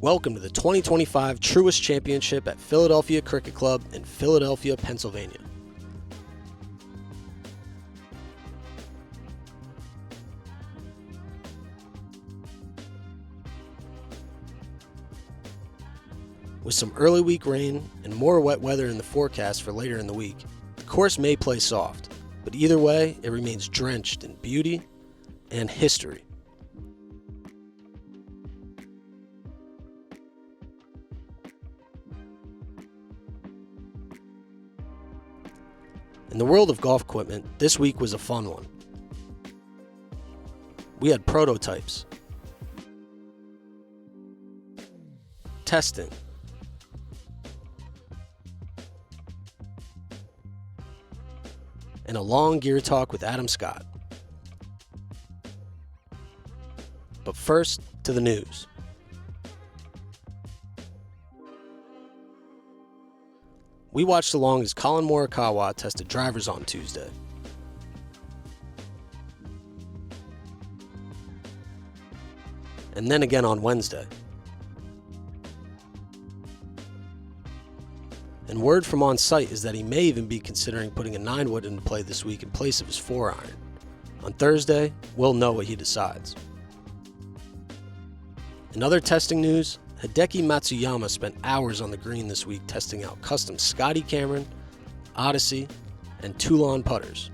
Welcome to the 2025 Truist Championship at Philadelphia Cricket Club in Philadelphia, Pennsylvania. With some early week rain and more wet weather in the forecast for later in the week, the course may play soft, but either way, it remains drenched in beauty and history. In the world of golf equipment, this week was a fun one. We had prototypes, testing, and a long gear talk with Adam Scott. But first, to the news. We watched along as Collin Morikawa tested drivers on Tuesday. And then again on Wednesday. And word from on site is that he may even be considering putting a 9-wood into play this week in place of his 4-iron. On Thursday, we'll know what he decides. In other testing news, Hideki Matsuyama spent hours on the green this week testing out custom Scotty Cameron, Odyssey, and Toulon putters.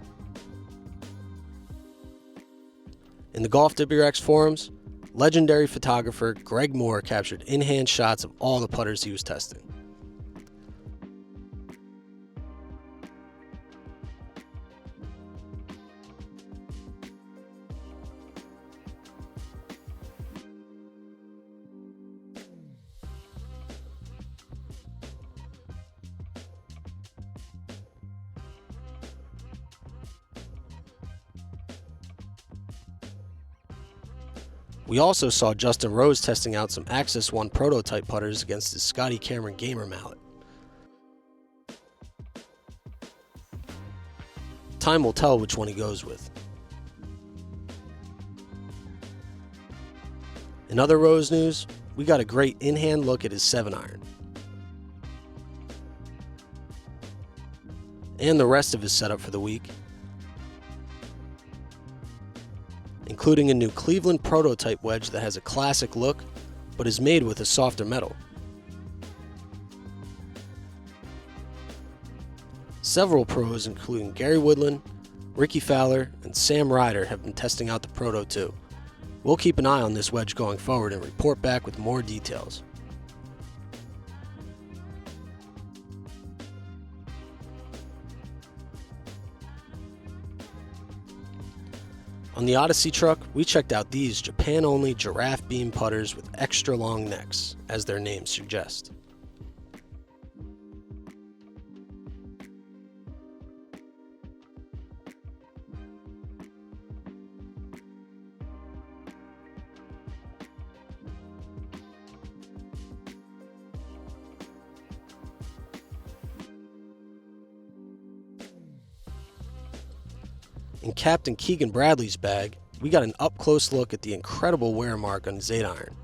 In the GolfWRX forums, legendary photographer Greg Moore captured in-hand shots of all the putters he was testing. We also saw Justin Rose testing out some Axis 1 prototype putters against his Scotty Cameron Gamer mallet. Time will tell which one he goes with. In other Rose news, we got a great in-hand look at his 7-iron. And the rest of his setup for the week, including a new Cleveland prototype wedge that has a classic look, but is made with a softer metal. Several pros, including Gary Woodland, Ricky Fowler, and Sam Ryder, have been testing out the Proto too. We'll keep an eye on this wedge going forward and report back with more details. On the Odyssey truck, we checked out these Japan-only giraffe beam putters with extra long necks, as their names suggest. In Captain Keegan Bradley's bag, we got an up-close look at the incredible wear mark on his 8-iron.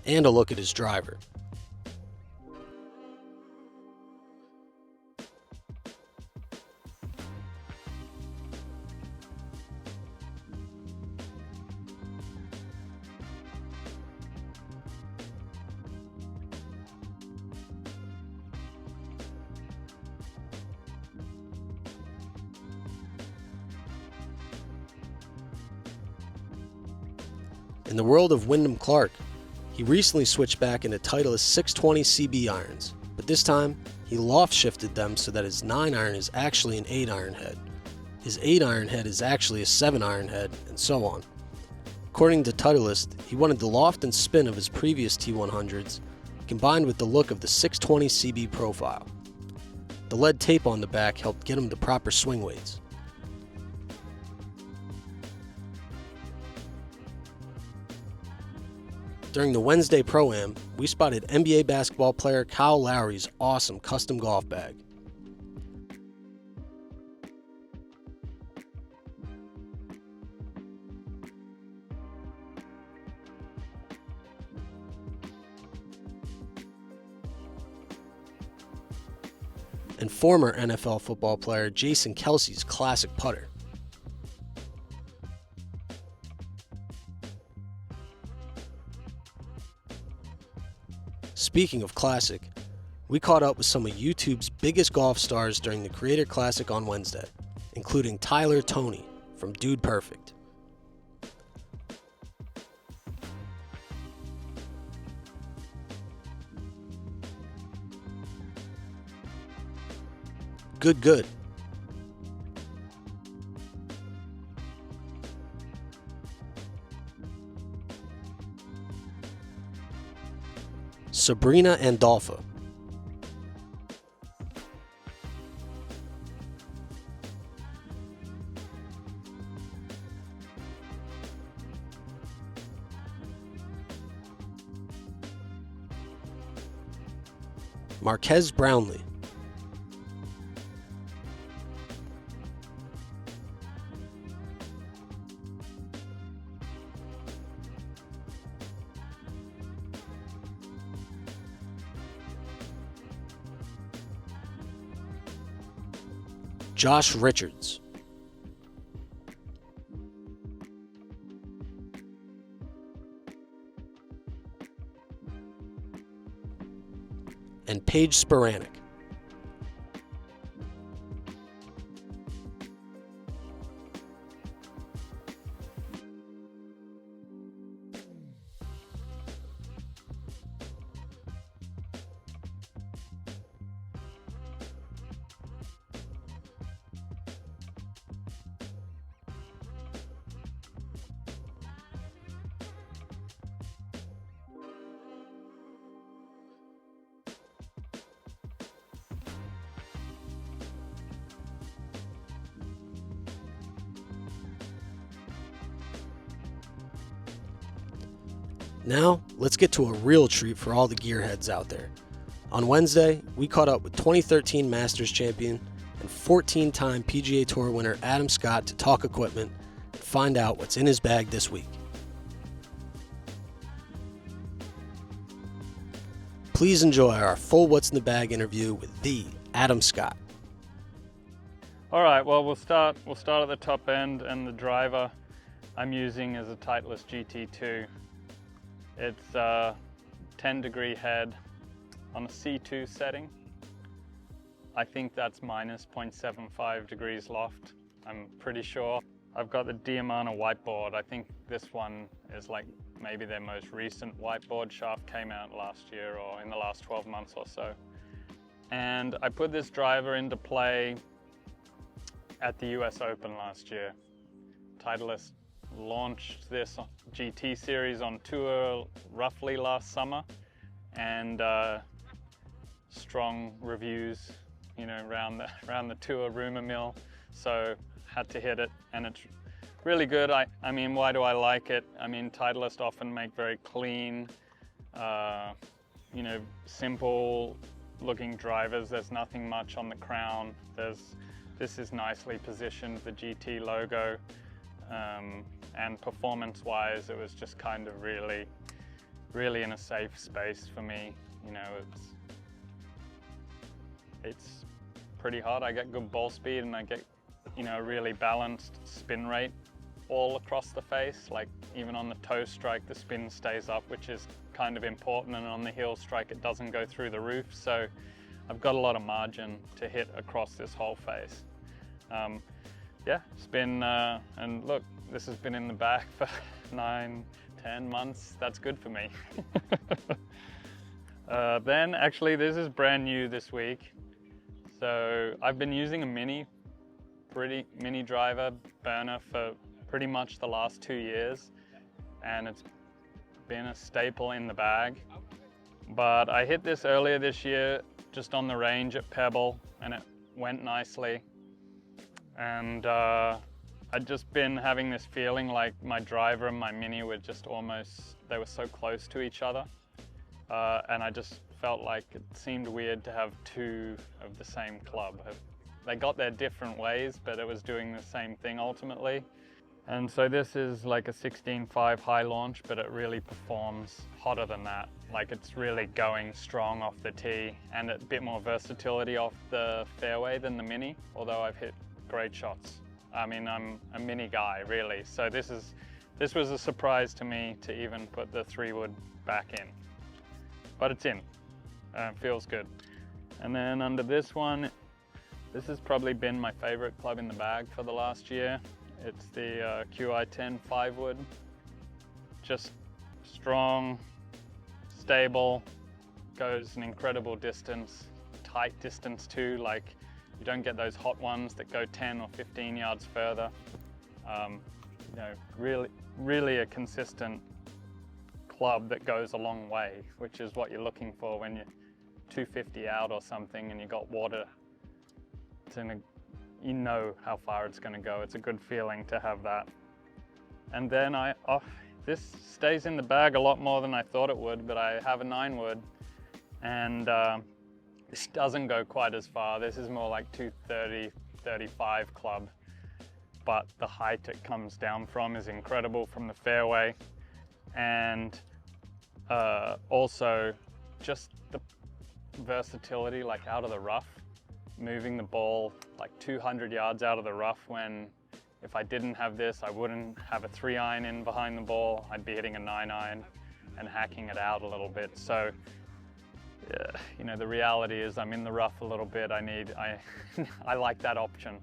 And a look at his driver. In the world of Wyndham Clark, he recently switched back into Titleist 620 CB irons, but this time he loft shifted them so that his 9-iron is actually an 8-iron head, his 8-iron head is actually a 7-iron head, and so on. According to Titleist, he wanted the loft and spin of his previous T100s combined with the look of the 620 CB profile. The lead tape on the back helped get him the proper swing weights. During the Wednesday Pro-Am, we spotted NBA basketball player Kyle Lowry's awesome custom golf bag. and former NFL football player Jason Kelsey's classic putter. Speaking of classic, we caught up with some of YouTube's biggest golf stars during the Creator Classic on Wednesday, including Tyler Toney from Dude Perfect. Good. Sabrina Andolfa. Marquez Brownlee. Josh Richards. And Paige Spiranek. Now, let's get to a real treat for all the gearheads out there. On Wednesday, we caught up with 2013 Masters champion and 14-time PGA Tour winner Adam Scott to talk equipment and find out what's in his bag this week. Please enjoy our full What's in the Bag interview with the Adam Scott. All right, well, we'll start at the top end, and the driver I'm using is a Titleist GT2. It's a 10-degree head on a C2 setting. I think that's minus 0.75 degrees loft, I'm pretty sure. I've got the Diamana whiteboard. I think this one is like maybe their most recent whiteboard. Shaft came out last year or in the last 12 months or so. And I put this driver into play at the US Open last year. Titleist launched this GT series on tour roughly last summer, and strong reviews, you know, around the tour rumor mill, so had to hit it, and it's really good. I mean, why do I like it? I mean, Titleist often make very clean, you know, simple looking drivers. There's nothing much on the crown. This is nicely positioned, the GT logo. And performance-wise, it was just kind of really in a safe space for me. You know, it's pretty hot. I get good ball speed, and I get, you know, a really balanced spin rate all across the face. Like even on the toe strike, the spin stays up, which is kind of important, and on the heel strike, it doesn't go through the roof. So I've got a lot of margin to hit across this whole face. Yeah, it's been, and look, this has been in the bag for 9-10 months. That's good for me. Then actually, this is brand new this week. So I've been using a mini driver burner for pretty much the last 2 years, and it's been a staple in the bag. But I hit this earlier this year just on the range at Pebble, and it went nicely. And I'd just been having this feeling like my driver and my mini were just they were so close to each other. And I just felt like it seemed weird to have two of the same club. They got their different ways, but it was doing the same thing ultimately. And so this is like a 16.5 high launch, but it really performs hotter than that. Like it's really going strong off the tee and a bit more versatility off the fairway than the Mini, although I've hit great shots. I mean, I'm a Mini guy really. So this was a surprise to me to even put the 3-wood back in, but it's in, feels good. And then under this one, this has probably been my favorite club in the bag for the last year. It's the QI10 5-wood. Just strong, stable, goes an incredible distance, tight distance too. Like you don't get those hot ones that go 10 or 15 yards further. You know, really a consistent club that goes a long way, which is what you're looking for when you're 250 out or something and you got water. You know how far it's going to go. It's a good feeling to have that. And then this stays in the bag a lot more than I thought it would, but I have a 9-wood and this doesn't go quite as far. This is more like 230, 35 club, but the height it comes down from is incredible from the fairway. And also just the versatility, like out of the rough, moving the ball like 200 yards out of the rough, when if I didn't have this, I wouldn't have a 3-iron in behind the ball. I'd be hitting a 9-iron and hacking it out a little bit. So, you know, the reality is I'm in the rough a little bit. I like that option.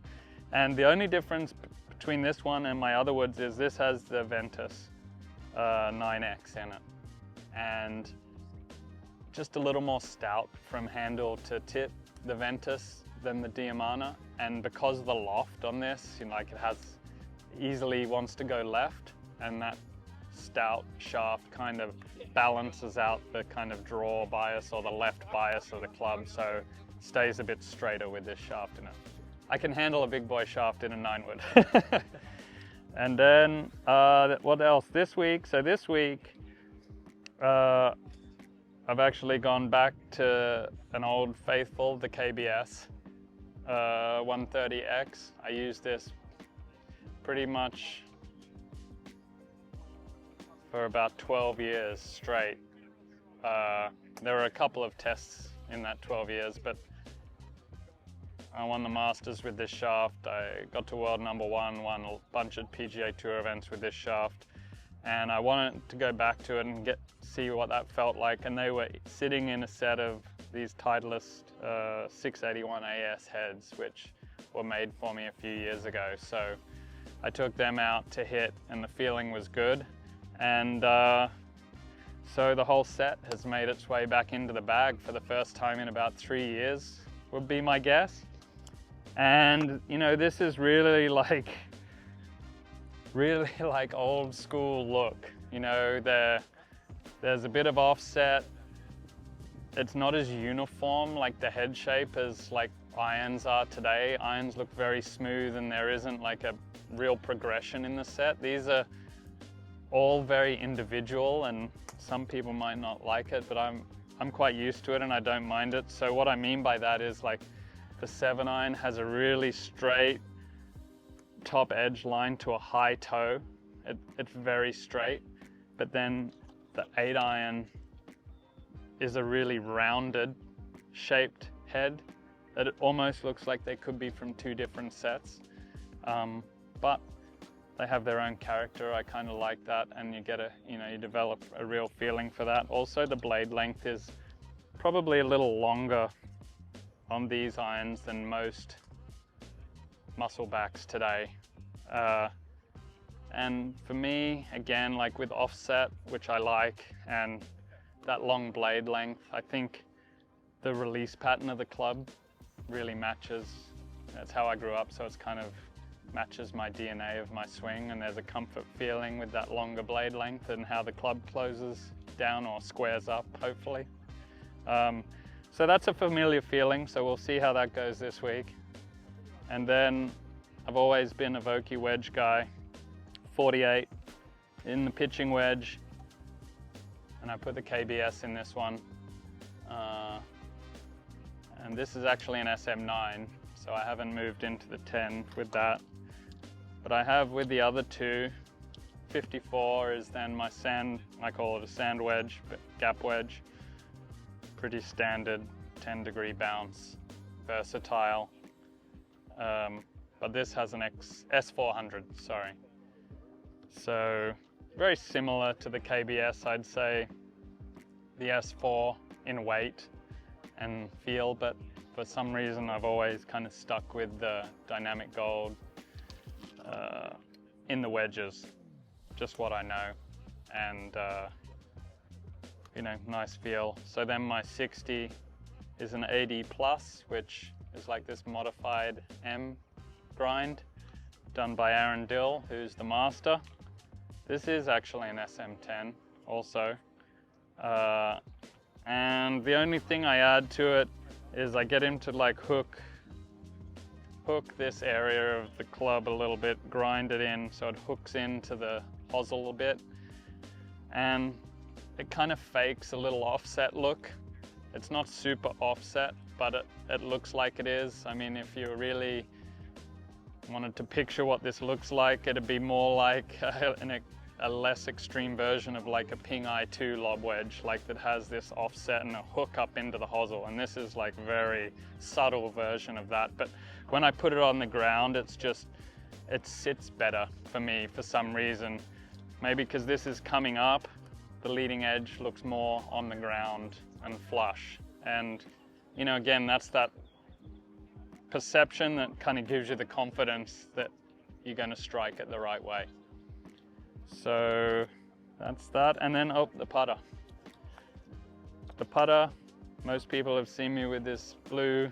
And the only difference between this one and my other woods is this has the Ventus 9X in it. And just a little more stout from handle to tip, the Ventus, than the Diamana. And because of the loft on this, you know, like it easily wants to go left, and that stout shaft kind of balances out the kind of draw bias or the left bias of the club, so it stays a bit straighter with this shaft in it. I can handle a big boy shaft in a 9-wood. And then what else this week? So this week I've actually gone back to an old faithful, the KBS 130X. I used this pretty much for about 12 years straight. There were a couple of tests in that 12 years, but I won the Masters with this shaft. I got to world #1, won a bunch of PGA Tour events with this shaft, and I wanted to go back to it and see what that felt like. And they were sitting in a set of these Titleist 681 AS heads, which were made for me a few years ago. So I took them out to hit, and the feeling was good. And so the whole set has made its way back into the bag for the first time in about 3 years, would be my guess. And you know, this is really like old school look. You know, there's a bit of offset. It's not as uniform like the head shape as like irons are today. Irons look very smooth and there isn't like a real progression in the set. These are all very individual, and some people might not like it, but I'm quite used to it and I don't mind it. So what I mean by that is, like, the 7-iron has a really straight top edge line to a high toe. It's very straight, but then the 8-iron is a really rounded shaped head that it almost looks like they could be from 2 different sets, but they have their own character. I kind of like that, and you develop a real feeling for that. Also, the blade length is probably a little longer on these irons than most muscle backs today. And for me, again, like with offset, which I like, and that long blade length, I think the release pattern of the club really matches. That's how I grew up, so it's kind of matches my DNA of my swing, and there's a comfort feeling with that longer blade length and how the club closes down or squares up, hopefully. So that's a familiar feeling, so we'll see how that goes this week. And then I've always been a Vokey wedge guy, 48 in the pitching wedge, and I put the KBS in this one. And this is actually an SM9, so I haven't moved into the 10 with that. But But I have with the other two, 54 is then my sand, I call it a sand wedge, but gap wedge. Pretty standard 10-degree bounce, versatile. But this has an S400, sorry. So very similar to the KBS, I'd say. The S4 in weight and feel, but for some reason I've always kind of stuck with the dynamic gold in the wedges, just what I know, and you know, nice feel. So then my 60 is an AD Plus, which is like this modified M grind done by Aaron Dill, who's the master. This is actually an SM10 also. And the only thing I add to it is I get him to like hook this area of the club a little bit, grind it in so it hooks into the hosel a bit, and it kind of fakes a little offset look. It's not super offset, but it looks like it is. I mean, if you really wanted to picture what this looks like, it'd be more like a less extreme version of like a Ping I2 lob wedge, like that has this offset and a hook up into the hosel, and this is like very subtle version of that. But when I put it on the ground, it sits better for me for some reason. Maybe because this is coming up, the leading edge looks more on the ground and flush. And you know, again, that's that perception that kind of gives you the confidence that you're going to strike it the right way. So that's that. And then, oh, the putter. The putter, most people have seen me with this blue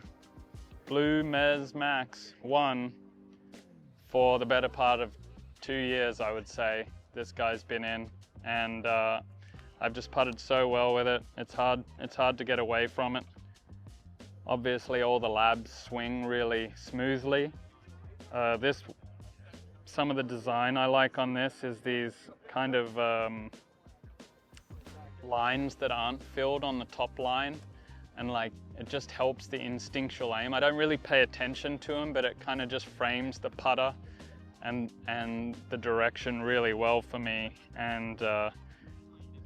Mez Max 1 for the better part of 2 years, I would say. This guy's been in, and I've just putted so well with it. It's hard to get away from it. Obviously, all the labs swing really smoothly. Some of the design I like on this is these kind of lines that aren't filled on the top line, and like it just helps the instinctual aim. I don't really pay attention to them, but it kind of just frames the putter and the direction really well for me. And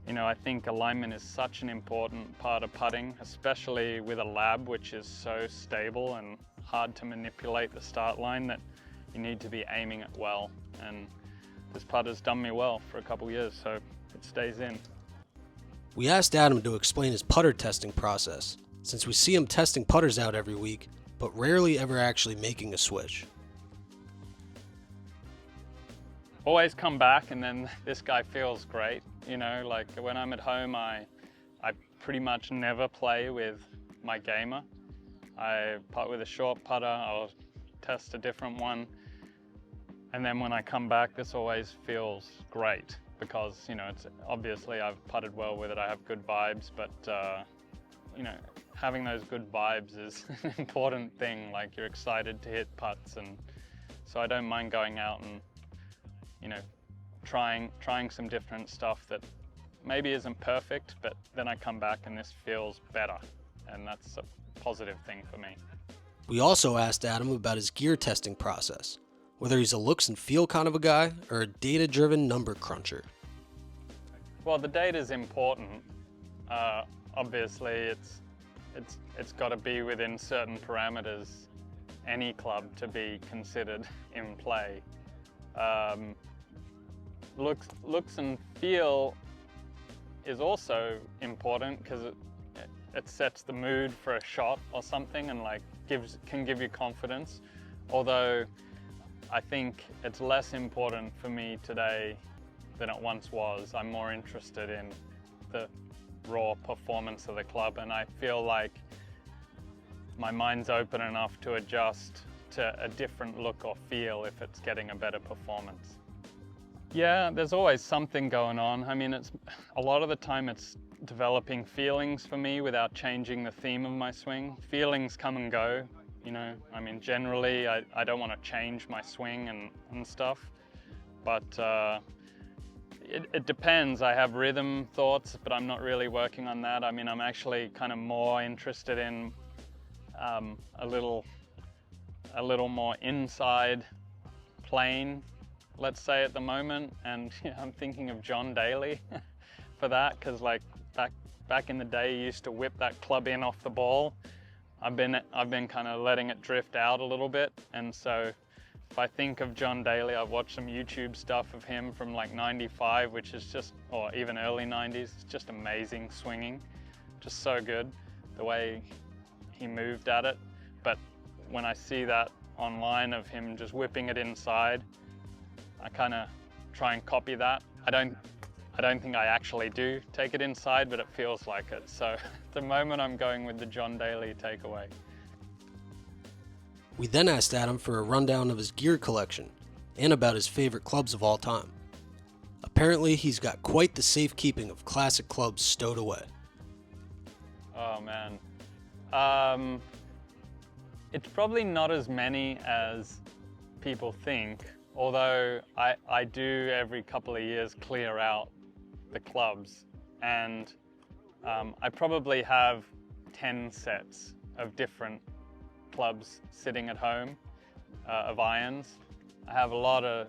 you know, I think alignment is such an important part of putting, especially with a lab, which is so stable and hard to manipulate the start line, that you need to be aiming it well. And this putter's done me well for a couple years, so it stays in. We asked Adam to explain his putter testing process, since we see him testing putters out every week, but rarely ever actually making a switch. Always come back, and then this guy feels great. You know, like when I'm at home, I pretty much never play with my gamer. I putt with a short putter, I'll test a different one. And then when I come back, this always feels great because, you know, it's obviously I've putted well with it. I have good vibes, but you know, having those good vibes is an important thing. Like, you're excited to hit putts, and so I don't mind going out and, you know, trying some different stuff that maybe isn't perfect, but then I come back and this feels better, and that's a positive thing for me. We also asked Adam about his gear testing process, whether he's a looks and feel kind of a guy or a data-driven number cruncher. Well, the data is important. Obviously, it's got to be within certain parameters, any club to be considered in play. Looks and feel is also important because it sets the mood for a shot or something, and like can give you confidence. Although I think it's less important for me today than it once was. I'm more interested in the raw performance of the club, and I feel like my mind's open enough to adjust to a different look or feel if it's getting a better performance. Yeah, there's always something going on. I mean, it's a lot of the time it's developing feelings for me without changing the theme of my swing. Feelings come and go, you know. I mean, generally I don't want to change my swing and stuff, but it depends. I have rhythm thoughts, but I'm not really working on that. I mean, I'm actually kind of more interested in a little more inside plane let's say, at the moment, and I'm thinking of John Daly for that, because like back in the day, he used to whip that club in off the ball. I've been kind of letting it drift out a little bit, and so if I think of John Daly, I've watched some YouTube stuff of him from like '95, which is just, or even early '90s, it's just amazing swinging, just so good, the way he moved at it. But when I see that online of him just whipping it inside, I kind of try and copy that. I don't think I actually do take it inside, but it feels like it. So at the moment I'm going with the John Daly takeaway. We then asked Adam for a rundown of his gear collection and about his favorite clubs of all time. Apparently he's got quite the safekeeping of classic clubs stowed away. Oh man. It's probably not as many as people think, although I do every couple of years clear out the clubs, and I probably have 10 sets of different clubs sitting at home of irons. I have a lot of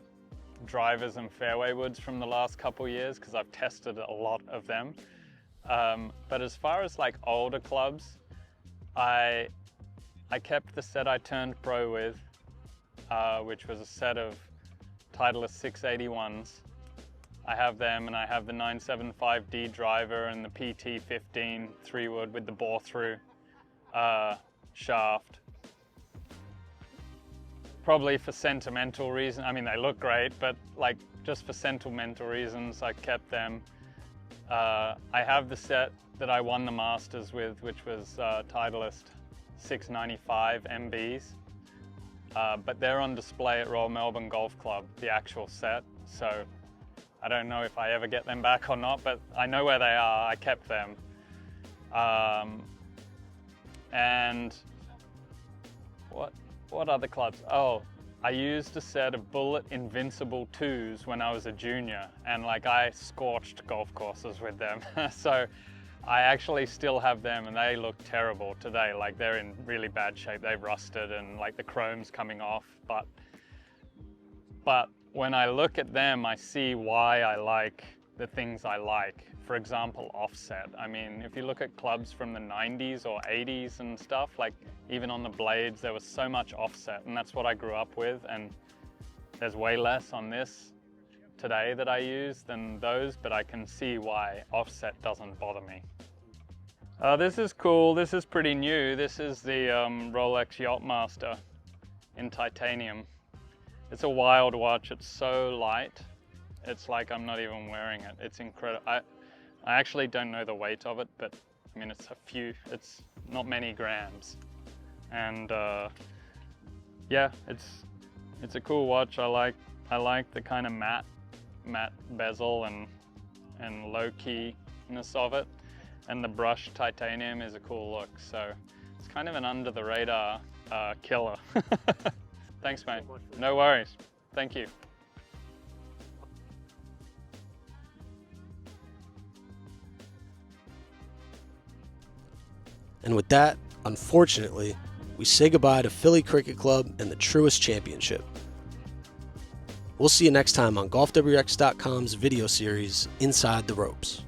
drivers and fairway woods from the last couple years because I've tested a lot of them. But as far as like older clubs, I kept the set I turned pro with, which was a set of Titleist 681s. I have them, and I have the 975D driver and the PT15 3-wood with the bore through shaft. Probably for sentimental reasons. I mean, they look great, but like just for sentimental reasons, I kept them. I have the set that I won the Masters with, which was Titleist 695 MBs, but they're on display at Royal Melbourne Golf Club, the actual set. So I don't know if I ever get them back or not, but I know where they are. I kept them. And what other clubs? Oh, I used a set of Bullet Invincible 2s when I was a junior, and like I scorched golf courses with them. So I actually still have them, and they look terrible today. Like they're in really bad shape. They've rusted and like the chrome's coming off. But when I look at them, I see why I like the things I like. For example, offset. I mean, if you look at clubs from the 90s or 80s and stuff, like even on the blades, there was so much offset, and that's what I grew up with. And there's way less on this today that I use than those, but I can see why offset doesn't bother me. This is cool. This is pretty new. This is the Rolex Yachtmaster in titanium. It's a wild watch. It's so light. It's like I'm not even wearing it. It's incredible. I actually don't know the weight of it, but I mean, it's not many grams. And yeah, it's a cool watch. I like the kind of matte bezel and low keyness of it. And the brushed titanium is a cool look. So it's kind of an under the radar killer. Thanks, mate. No worries. Thank you. And with that, unfortunately, we say goodbye to Philly Cricket Club and the Truist Championship. We'll see you next time on GolfWRX.com's video series, Inside the Ropes.